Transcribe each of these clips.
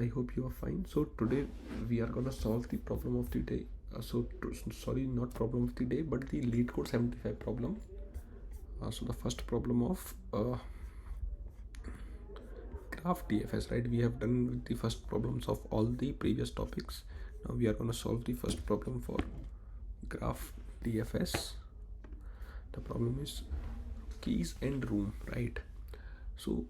I hope you are fine. So today we are gonna solve the problem of the day. Sorry, not problem of the day, but the LeetCode 75 problem. So the first problem of graph DFS, right? We have done with the first problems of all the previous topics. Now we are gonna solve the first problem for graph DFS. The problem is keys and room, right? So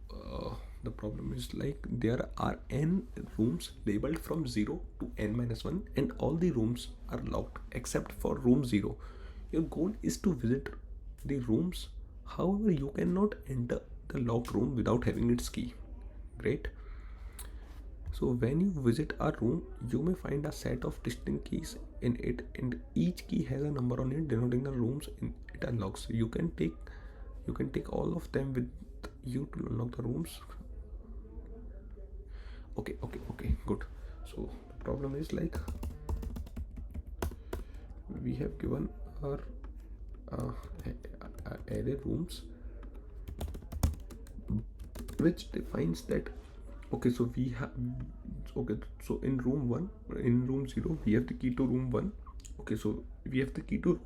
the problem is like there are n rooms labeled from 0 to n minus 1 and all the rooms are locked except for room 0. Your goal is to visit the rooms, however you cannot enter the locked room without having its key. Great. So when you visit a room, you may find a set of distinct keys in it, and each key has a number on it denoting the rooms it unlocks. You can take all of them with you to unlock the rooms. Okay, good. So the problem is like we have given our array rooms, which defines that. Okay, so we have, okay, so in room 0 we have the key to room 1. Okay, so we have the key to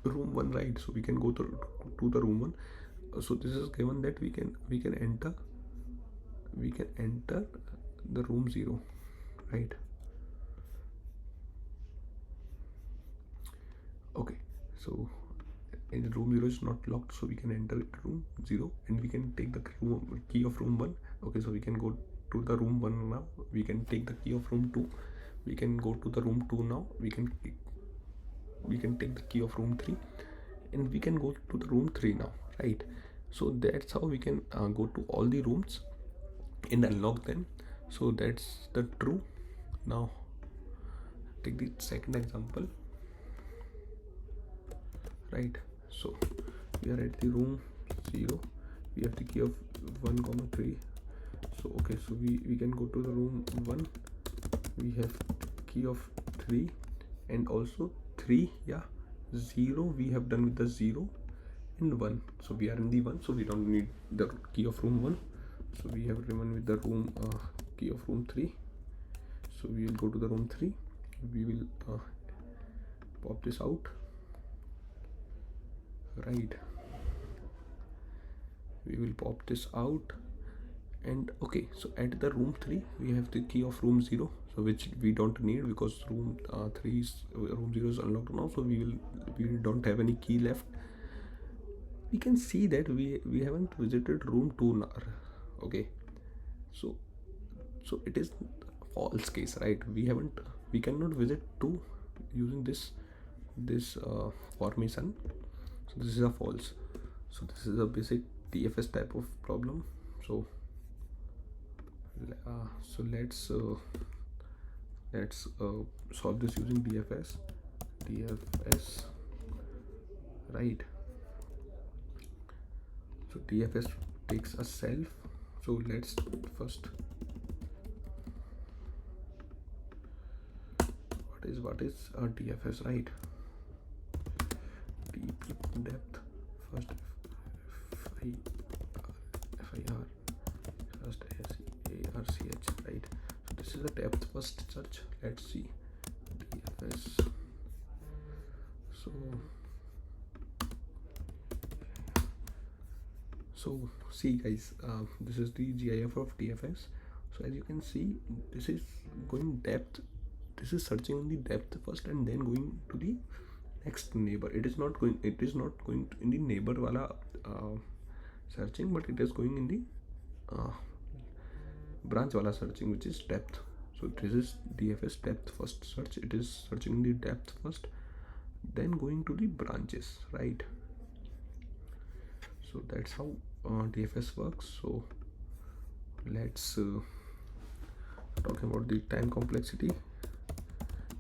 room 1, right? So we can go to the room 1. So this is given that we can enter the room 0, right? Okay, so in the room 0 is not locked, so we can enter room 0 and we can take the key of room 1. Okay, so we can go to the room 1 now. We can take the key of room 2. We can go to the room 2 now. We can take the key of room 3 and we can go to the room 3 now, right? So that's how we can go to all the rooms and unlock them. So that's the true. Now take the second example, right? So we are at the room 0. We have the key of 1, 3. So okay, so we can go to the room 1. We have key of 3 and also 3. Yeah, 0 we have done with the 0 and 1. So we are in the 1, so we don't need the key of room 1. So we have remained with the room key of room 3. So we will go to the room 3. We will pop this out, right? We will pop this out, and okay, so at the room 3 we have the key of room 0, so which we don't need because room 0 is unlocked now, so we don't have any key left. We can see that we haven't visited room 2 now. Okay, so it is false case, right? We cannot visit 2 using this formation, so this is a false. So this is a basic DFS type of problem. So let's solve this using DFS, right? So DFS takes a self. So let's first, what is a DFS, right? Deep depth first FIR first SEARCH, right? So this is a depth first search. Let's see DFS. So see guys, this is the GIF of DFS. So as you can see, this is going depth. This is searching in the depth first and then going to the next neighbor. It is not going in the neighbor wala searching, but it is going in the branch wala searching, which is depth. So this is DFS depth first search. It is searching the depth first, then going to the branches, right? So that's how DFS works. So let's talk about the time complexity.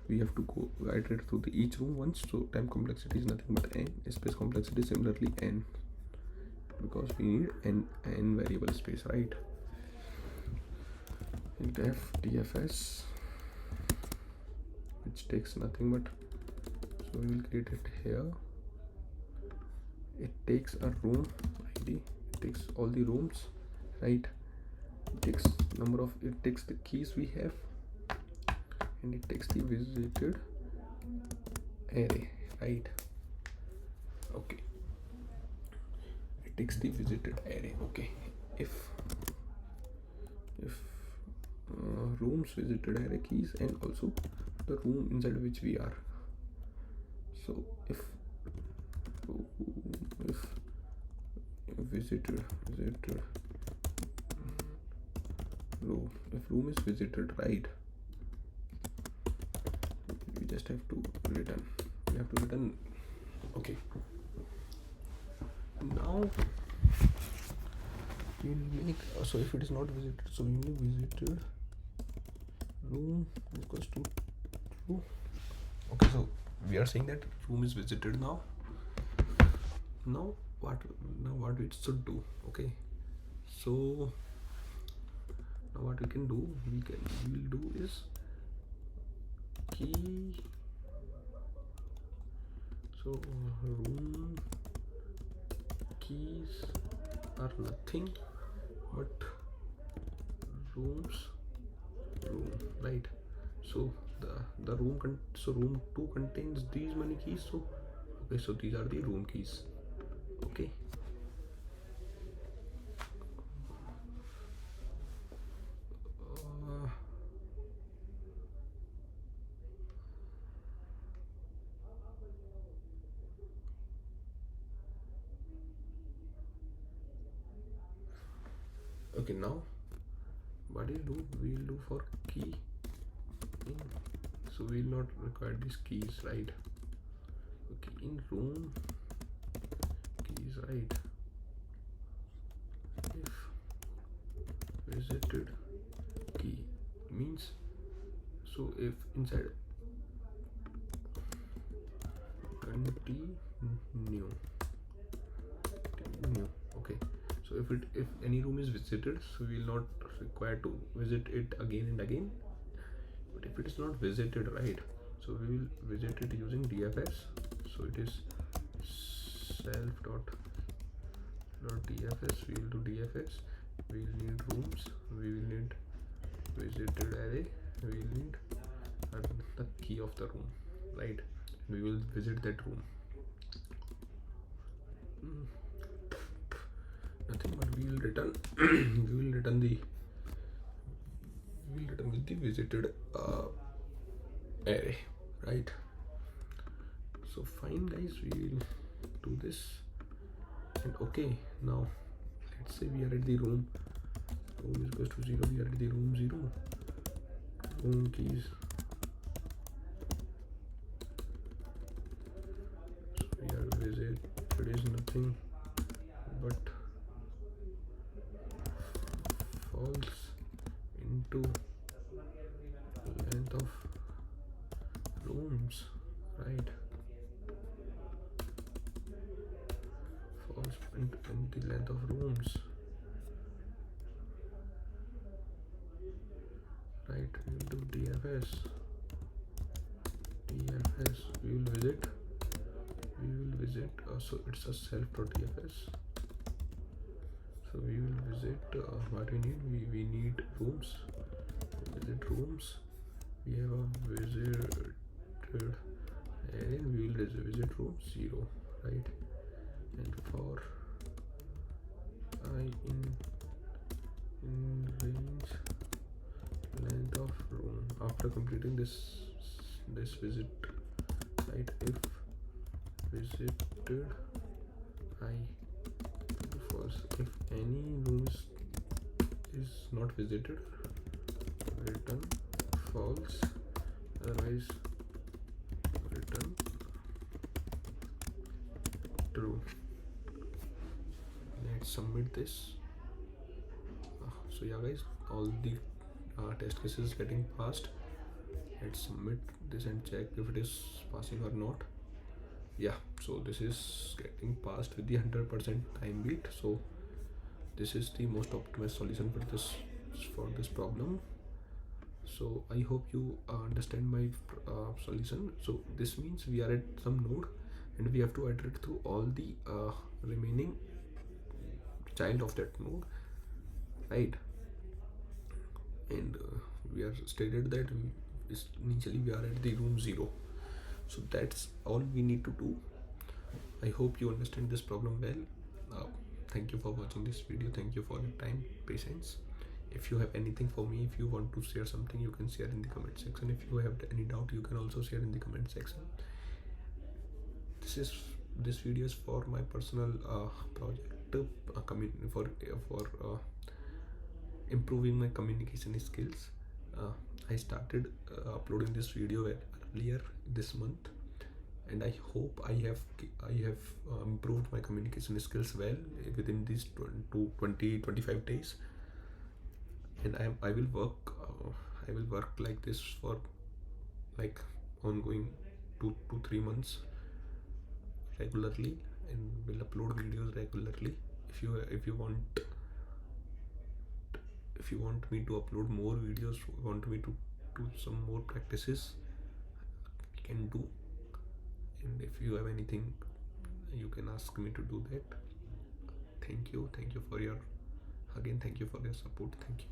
We have to go iterate through each room once. So time complexity is nothing but n. Space complexity similarly n, because we need n variable space, right? Def DFS, which takes nothing but, so we will create it here. It takes a room ID, it takes all the rooms, right? takes it takes the keys we have, and it takes the visited array, right? Okay, it takes the visited array. Okay, if rooms visited array keys and also the room inside which we are. So if visited room, if room is visited, right, we just have to return. We have to return. Okay, now we'll make so if it is not visited, so we make visited room equals to true. Okay, so we are saying that room is visited now. Now what it should do? Okay, so now what we will do is key. So room keys are nothing but room, right? So the room room 2 contains these many keys. So okay, so these are the room keys. Okay, okay, now what we'll do for key in, so we'll not require these keys, right? Okay, in room keys, right, if visited key means, so if inside continue, okay, so if any room is visited, so we will not require to visit it again and again. But if it is not visited, right, so we will visit it using DFS. So it is self dot DFS. We will do DFS. We will need rooms, we will need visited array, we will need the key of the room, right? We will visit that room. Nothing but we will return we will return with the visited array, right? So fine guys, we will do this. And okay, now let's say we are at the room is equals to 0, we are at the room 0, room keys, so we are visited is nothing but false into length of rooms, right? False into the length of rooms, right? We will do DFS. We will visit so it's a self.dfs. So we will visit what we need. We need rooms. Visit rooms. We have a visited array. We will visit room 0, right? And for I in range length of room, after completing this visit, right, if visited I false, if any room is not visited, return false, otherwise return true. Let's submit this. So yeah guys, all the test cases getting passed. Let's submit this and check if it is passing or not. Yeah, so this is getting passed with the 100% time beat. So this is the most optimized solution for this problem. So I hope you understand my solution. So this means we are at some node and we have to iterate through all the remaining child of that node, right? and we are stated that initially we are at the room 0. So that's all we need to do. I hope you understand this problem well. Thank you for watching this video. Thank you for your time, patience. If you have anything for me, if you want to share something, you can share in the comment section. If you have any doubt, you can also share in the comment section. This video is for my personal project, for improving my communication skills. I started uploading this video earlier this month, and I hope I have improved my communication skills well within these 25 days. And I will work like this for like ongoing 2 to 3 months regularly, and will upload videos regularly. If you want me to upload more videos, want me to do some more practices, I can do. And if you have anything, you can ask me to do that. Thank you for your support. Thank you.